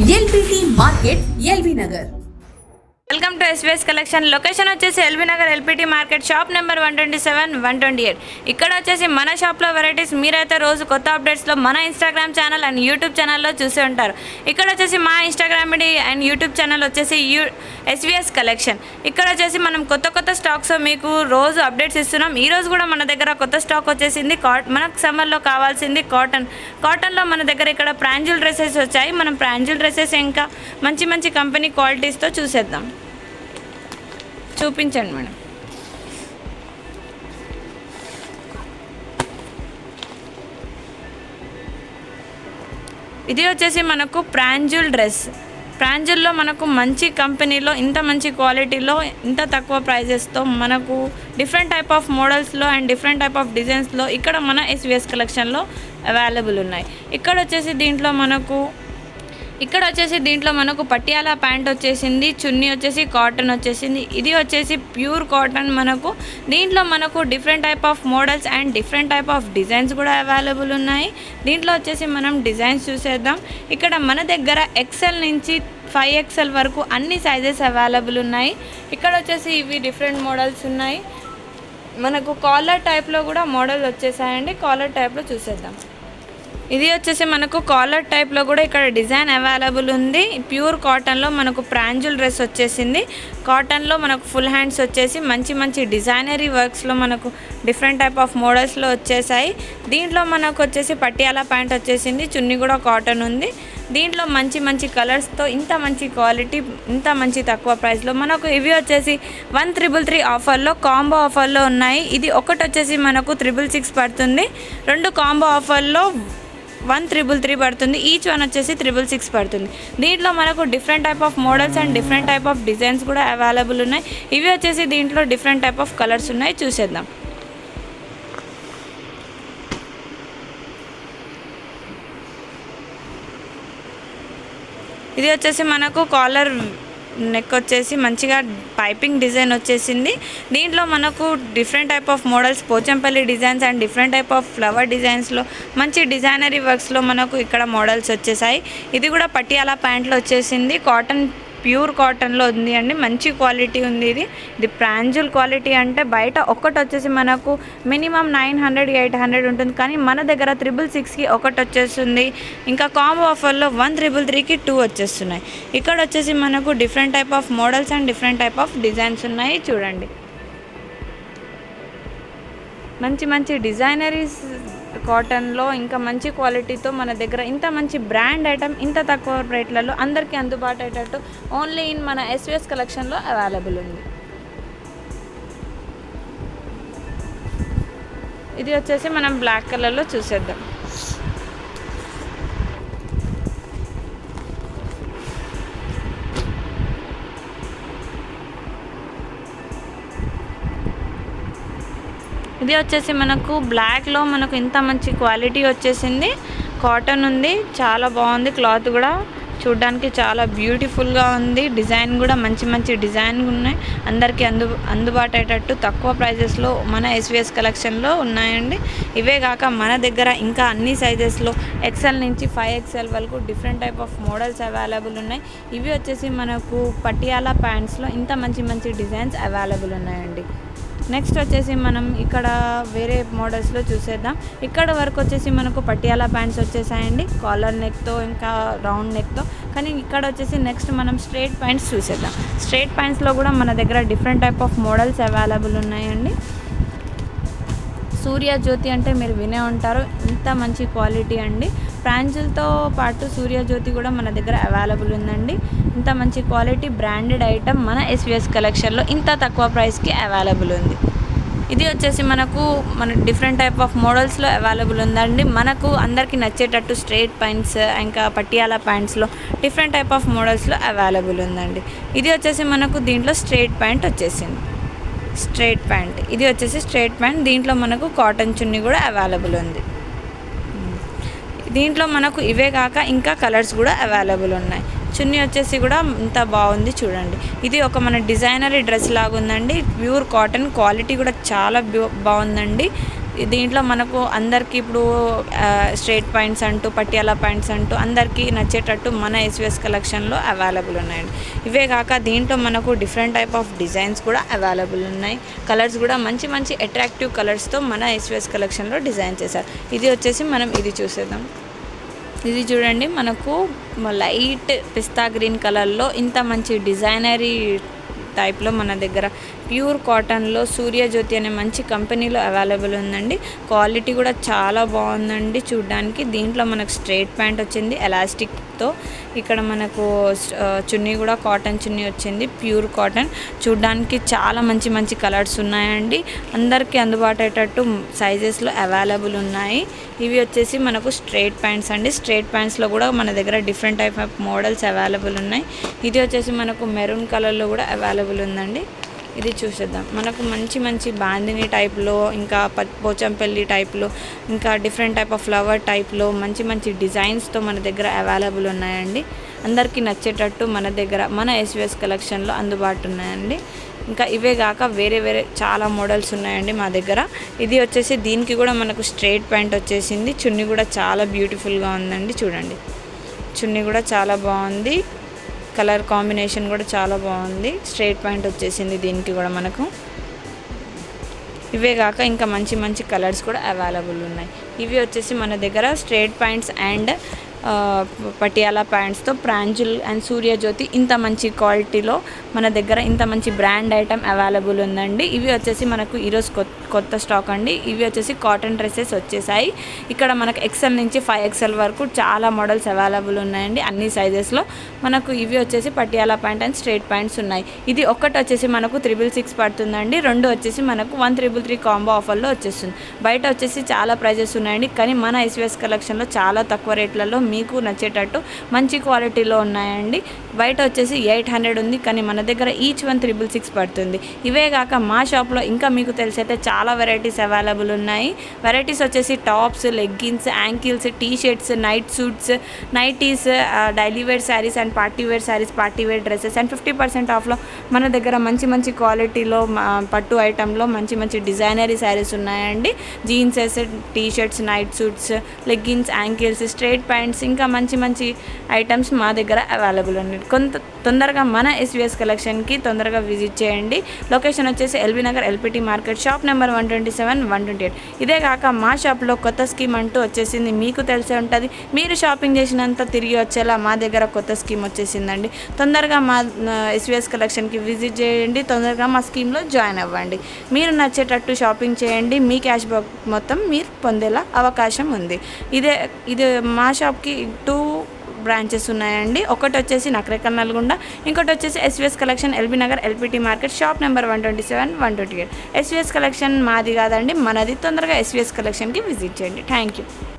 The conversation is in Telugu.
LBT market LB Nagar. Welcome to SVS collection. Location వచ్చేసి LB Nagar LPT market, shop number 127, 128. ఇక్కడ వచ్చేసి మన షాప్లో వెరైటీస్ మీరైతే రోజు కొత్త అప్డేట్స్లో మన ఇన్స్టాగ్రామ్ ఛానల్ అండ్ యూట్యూబ్ ఛానల్లో చూసి ఉంటారు. ఇక్కడ వచ్చేసి మా ఇన్స్టాగ్రామ్ అండ్ యూట్యూబ్ ఛానల్ వచ్చేసి ఎస్విఎస్ కలెక్షన్. ఇక్కడ వచ్చేసి మనం కొత్త స్టాక్స్ మీకు రోజు అప్డేట్స్ ఇస్తున్నాం. ఈరోజు కూడా మన దగ్గర కొత్త స్టాక్ వచ్చేసింది. మనకు సమ్మర్లో కావాల్సింది కాటన్లో మన దగ్గర ఇక్కడ ప్రాంజుల్ డ్రెస్సెస్ వచ్చాయి. మనం ప్రాంజుల్ డ్రెస్సెస్ ఇంకా మంచి కంపెనీ క్వాలిటీస్తో చూసేద్దాం. చూపించండి మేడం. ఇది వచ్చేసి మనకు ప్రాంజుల్ డ్రెస్. ప్రాంజుల్లో మనకు మంచి కంపెనీలో ఇంత మంచి క్వాలిటీలో ఇంత తక్కువ ప్రైజెస్తో మనకు డిఫరెంట్ టైప్ ఆఫ్ మోడల్స్లో అండ్ డిఫరెంట్ టైప్ ఆఫ్ డిజైన్స్లో ఇక్కడ మన ఎస్విఎస్ కలెక్షన్లో అవైలబుల్ ఉన్నాయి. ఇక్కడ వచ్చేసి దీంట్లో మనకు పటియాలా ప్యాంట్ వచ్చేసింది, చున్నీ వచ్చేసి కాటన్ వచ్చేసింది. ఇది వచ్చేసి ప్యూర్ కాటన్. దీంట్లో మనకు different type of models and different type of designs కూడా అవైలబుల్ ఉన్నాయి. దీంట్లో వచ్చేసి మనం డిజైన్స్ చూసేద్దాం. ఇక్కడ మన దగ్గర XL నుంచి 5XL వరకు అన్ని సైజెస్ అవైలబుల్ ఉన్నాయి. ఇక్కడ వచ్చేసి ఇవి డిఫరెంట్ మోడల్స్ ఉన్నాయి. మనకు కాలర్ టైప్లో కూడా మోడల్ వచ్చేసాయండి. కాలర్ టైప్లో చూసేద్దాం. ఇది వచ్చేసి మనకు కాలర్ టైప్లో కూడా ఇక్కడ డిజైన్ అవైలబుల్ ఉంది. ప్యూర్ కాటన్లో మనకు ప్రాంజుల్ డ్రెస్ వచ్చేసింది. కాటన్లో మనకు ఫుల్ హ్యాండ్స్ వచ్చేసి మంచి డిజైనరీ వర్క్స్లో మనకు డిఫరెంట్ టైప్ ఆఫ్ మోడల్స్లో వచ్చేసాయి. దీంట్లో మనకు వచ్చేసి పటియాలా ప్యాంట్ వచ్చేసింది, చున్నీ కూడా కాటన్ ఉంది. దీంట్లో మంచి కలర్స్తో ఇంత మంచి క్వాలిటీ, ఇంత మంచి తక్కువ ప్రైస్లో మనకు ఇవి వచ్చేసి 1333 ఆఫర్లో కాంబో ఆఫర్లో ఉన్నాయి. ఇది ఒకటి వచ్చేసి మనకు 666 పడుతుంది. రెండు కాంబో ఆఫర్లో 1333 పడుతుంది. ఈచ్ వన్ వచ్చేసి 666 పడుతుంది. దీంట్లో మనకు different type of models and different type of designs కూడా అవైలబుల్ ఉన్నాయి. ఇవి వచ్చేసి దీంట్లో డిఫరెంట్ టైప్ ఆఫ్ కలర్స్ ఉన్నాయి, చూసేద్దాం. ఇది వచ్చేసి మనకు కాలర్ నెక్ వచ్చేసి మంచిగా పైపింగ్ డిజైన్ వచ్చేసింది. దీంట్లో మనకు different type of models, Pochampally designs and different type of flower డిజైన్స్లో మంచి డిజైనరీ వర్క్స్లో మనకు ఇక్కడ మోడల్స్ వచ్చేసాయి. ఇది కూడా పటియాలా ప్యాంట్లో వచ్చేసింది. కాటన్, ప్యూర్ కాటన్లో ఉంది అండి. మంచి క్వాలిటీ ఉంది. ఇది ప్రాంజుల్ క్వాలిటీ అంటే బయట ఒక్కటి వచ్చేసి మనకు మినిమం 900-800 ఉంటుంది, కానీ మన దగ్గర 666కి ఒకటి వచ్చేస్తుంది. ఇంకా కాంబో ఆఫర్లో 1333కి 2 వచ్చేస్తున్నాయి. ఇక్కడ వచ్చేసి మనకు different type of models and different type of designs ఉన్నాయి, చూడండి. మంచి డిజైనరీస్ కాటన్లో ఇంకా మంచి క్వాలిటీతో మన దగ్గర ఇంత మంచి బ్రాండ్ ఐటమ్ ఇంత తక్కువ రేట్లలో అందరికీ అందుబాటు అయ్యేటట్టు ఓన్లీ ఇన్ మన ఎస్విఎస్ కలెక్షన్లో అవైలబుల్ ఉంది. ఇది వచ్చేసి మనం బ్లాక్ కలర్లో చూసేద్దాం. ఇది వచ్చేసి మనకు బ్లాక్లో మనకు ఇంత మంచి క్వాలిటీ వచ్చేసింది. కాటన్ ఉంది, చాలా బాగుంది. క్లాత్ కూడా చూడడానికి చాలా బ్యూటిఫుల్గా ఉంది. డిజైన్ కూడా మంచి డిజైన్ ఉన్నాయి. అందరికీ అందుబాటు అయ్యేటట్టు తక్కువ ప్రైజెస్లో మన ఎస్విఎస్ కలెక్షన్లో ఉన్నాయండి. ఇవే కాక మన దగ్గర ఇంకా అన్ని సైజెస్లో XL నుంచి 5XL వరకు different type of models available ఉన్నాయి. ఇవి వచ్చేసి మనకు పటియాలా ప్యాంట్స్లో ఇంత మంచి డిజైన్స్ అవైలబుల్ ఉన్నాయండి. నెక్స్ట్ వచ్చేసి మనం ఇక్కడ వేరే మోడల్స్లో చూసేద్దాం. ఇక్కడ వరకు వచ్చేసి మనకు పటియాలా ప్యాంట్స్ వచ్చేసాయండి, కాలర్ నెక్తో ఇంకా రౌండ్ నెక్తో. కానీ ఇక్కడ వచ్చేసి నెక్స్ట్ మనం స్ట్రైట్ ప్యాంట్స్ చూసేద్దాం. స్ట్రైట్ ప్యాంట్స్లో కూడా మన దగ్గర different type of models available ఉన్నాయండి. సూర్యజ్యోతి అంటే మీరు వినే ఉంటారు, ఇంత మంచి క్వాలిటీ అండి. ప్రాంజుల్తో పాటు సూర్యజ్యోతి కూడా మన దగ్గర అవైలబుల్ ఉందండి. ఇంత మంచి క్వాలిటీ బ్రాండెడ్ ఐటమ్ మన ఎస్విఎస్ కలెక్షన్లో ఇంత తక్కువ ప్రైస్కి అవైలబుల్ ఉంది. ఇది వచ్చేసి మనకు డిఫరెంట్ టైప్ ఆఫ్ మోడల్స్లో అవైలబుల్ ఉందండి. మనకు అందరికీ నచ్చేటట్టు స్ట్రైట్ ప్యాంట్స్ ఇంకా పటియాలా ప్యాంట్స్లో డిఫరెంట్ టైప్ ఆఫ్ మోడల్స్లో అవైలబుల్ ఉందండి. ఇది వచ్చేసి మనకు దీంట్లో స్ట్రైట్ ప్యాంట్ వచ్చేసింది. స్ట్రైట్ ప్యాంట్ ఇది వచ్చేసి స్ట్రైట్ ప్యాంట్. దీంట్లో మనకు కాటన్ చున్నీ కూడా అవైలబుల్ ఉంది. దీంట్లో మనకు ఇవే కాక ఇంకా కలర్స్ కూడా అవైలబుల్ ఉన్నాయి. చున్నీ వచ్చేసి కూడా ఇంత బాగుంది, చూడండి. ఇది ఒక మన డిజైనరీ డ్రెస్ లాగా ఉందండి. ప్యూర్ కాటన్, క్వాలిటీ కూడా చాలా బాగుందండి. దీంట్లో మనకు అందరికీ ఇప్పుడు స్ట్రైట్ పాయింట్స్ అంటూ పటియాలా ప్యాంట్స్ అంటూ అందరికీ నచ్చేటట్టు మన ఎస్విఎస్ కలెక్షన్లో అవైలబుల్ ఉన్నాయండి. ఇవే కాక దీంట్లో మనకు డిఫరెంట్ టైప్ ఆఫ్ డిజైన్స్ కూడా అవైలబుల్ ఉన్నాయి. కలర్స్ కూడా మంచి మంచి అట్రాక్టివ్ కలర్స్తో మన ఎస్విఎస్ కలెక్షన్లో డిజైన్ చేశారు. ఇది వచ్చేసి మనం ఇది చూసేద్దాం. ఇది చూడండి, మనకు లైట్ పిస్తా గ్రీన్ కలర్లో ఇంత మంచి డిజైనరీ టైప్లో మన దగ్గర ప్యూర్ కాటన్లో సూర్యజ్యోతి అనే మంచి కంపెనీలో అవైలబుల్ ఉందండి. క్వాలిటీ కూడా చాలా బాగుందండి చూడడానికి. దీంట్లో మనకు స్ట్రైట్ ప్యాంట్ వచ్చింది ఎలాస్టిక్తో. ఇక్కడ మనకు చున్నీ కూడా కాటన్ చున్నీ వచ్చింది, ప్యూర్ కాటన్. చూడడానికి చాలా మంచి మంచి కలర్స్ ఉన్నాయండి. అందరికీ అందుబాటు అయ్యేటట్టు సైజెస్లో అవైలబుల్ ఉన్నాయి. ఇవి వచ్చేసి మనకు స్ట్రైట్ ప్యాంట్స్ అండి. స్ట్రైట్ ప్యాంట్స్లో కూడా మన దగ్గర different type of models available ఉన్నాయి. ఇది వచ్చేసి మనకు మెరూన్ కలర్లో కూడా అవైలబుల్ ఉందండి. ఇది చూసేద్దాం. మనకు మంచి మంచి బాందిని టైప్లో, ఇంకా పోచంపల్లి టైప్లో, ఇంకా డిఫరెంట్ టైప్ ఆఫ్ ఫ్లవర్ టైప్లో మంచి మంచి డిజైన్స్తో మన దగ్గర అవైలబుల్ ఉన్నాయండి. అందరికీ నచ్చేటట్టు మన దగ్గర మన ఎస్విఎస్ కలెక్షన్లో అందుబాటు ఉన్నాయండి. ఇంకా ఇవే కాక వేరే వేరే చాలా మోడల్స్ ఉన్నాయండి మా దగ్గర. ఇది వచ్చేసి దీనికి కూడా మనకు స్ట్రైట్ ప్యాంట్ వచ్చేసింది. చున్నీ కూడా చాలా బ్యూటిఫుల్గా ఉందండి. చూడండి, చున్నీ కూడా చాలా బాగుంది. కలర్ కాంబినేషన్ కూడా చాలా బాగుంది. స్ట్రైట్ ప్యాంట్ వచ్చేసింది దీనికి కూడా మనకు. ఇవే కాక ఇంకా మంచి మంచి కలర్స్ కూడా అవైలబుల్ ఉన్నాయి. ఇవి వచ్చేసి మన దగ్గర స్ట్రైట్ ప్యాంట్స్ అండ్ పటియాలా ప్యాంట్స్తో ప్రాంజుల్ అండ్ సూర్యజ్యోతి ఇంత మంచి క్వాలిటీలో మన దగ్గర ఇంత మంచి బ్రాండ్ ఐటమ్ అవైలబుల్ ఉందండి. ఇవి వచ్చేసి మనకు ఈరోజు కొత్త స్టాక్ అండి. ఇవి వచ్చేసి కాటన్ డ్రెస్సెస్ వచ్చేసాయి. ఇక్కడ మనకు XL నుంచి 5XL వరకు చాలా మోడల్స్ అవైలబుల్ ఉన్నాయండి అన్ని సైజెస్లో. మనకు ఇవి వచ్చేసి Patiala pant and straight pants ఉన్నాయి. ఇది ఒక్కటి వచ్చేసి మనకు 666 పడుతుందండి. రెండు వచ్చేసి మనకు 1333 కాంబో ఆఫర్లో వచ్చేస్తుంది. బయట వచ్చేసి చాలా ప్రైజెస్ ఉన్నాయండి, కానీ మన ఎస్విఎస్ కలెక్షన్లో చాలా తక్కువ రేట్లలో మీకు నచ్చేటట్టు మంచి క్వాలిటీలో ఉన్నాయండి. బయట వచ్చేసి 800 ఉంది, కానీ మన దగ్గర ఈచ్ 1366 పడుతుంది. ఇవే కాక మా షాప్లో ఇంకా మీకు తెలిసైతే చాలా వెరైటీస్ అవైలబుల్ ఉన్నాయి. వెరైటీస్ వచ్చేసి tops, leggings, ankles, t-shirts, night suits, nighties, daily wear saris and party wear saris, party wear dresses and 50% ఆఫ్లో మన దగ్గర మంచి మంచి క్వాలిటీలో పట్టు ఐటెంలో మంచి మంచి డిజైనరీ శారీస్ ఉన్నాయండి. Jeanses, T-shirts, night suits, leggings, ankles, straight pants, ఇంకా మంచి మంచి ఐటమ్స్ మా దగ్గర అవైలబుల్ ఉన్నాయి. తొందరగా మన ఎస్విఎస్ కలెక్షన్కి తొందరగా విజిట్ చేయండి. లొకేషన్ వచ్చేసి LB Nagar LPT market, shop number 127, 128. ఇదే కాక మా షాప్లో కొత్త స్కీమ్ అంటూ వచ్చేసింది. మీకు తెలిసే ఉంటుంది, మీరు షాపింగ్ చేసినంత తిరిగి వచ్చేలా మా దగ్గర కొత్త స్కీమ్ వచ్చేసిందండి. తొందరగా మా ఎస్విఎస్ కలెక్షన్కి విజిట్ చేయండి. తొందరగా మా స్కీమ్లో జాయిన్ అవ్వండి. మీరు నచ్చేటట్టు షాపింగ్ చేయండి. మీ క్యాష్ బ్యాక్ మొత్తం మీరు పొందేలా అవకాశం ఉంది. ఇది మా షాప్కి 2 బ్రాంచెస్ ఉన్నాయండి. ఒకటి వచ్చేసి నకరేకల్ నల్గొండ, ఇంకోటి వచ్చేసి SVS collection LB Nagar LPT market, shop number 127, 128. SVS collection మాది కాదండి, మనది. తొందరగా ఎస్విఎస్ కలెక్షన్కి విజిట్ చేయండి. Thank you.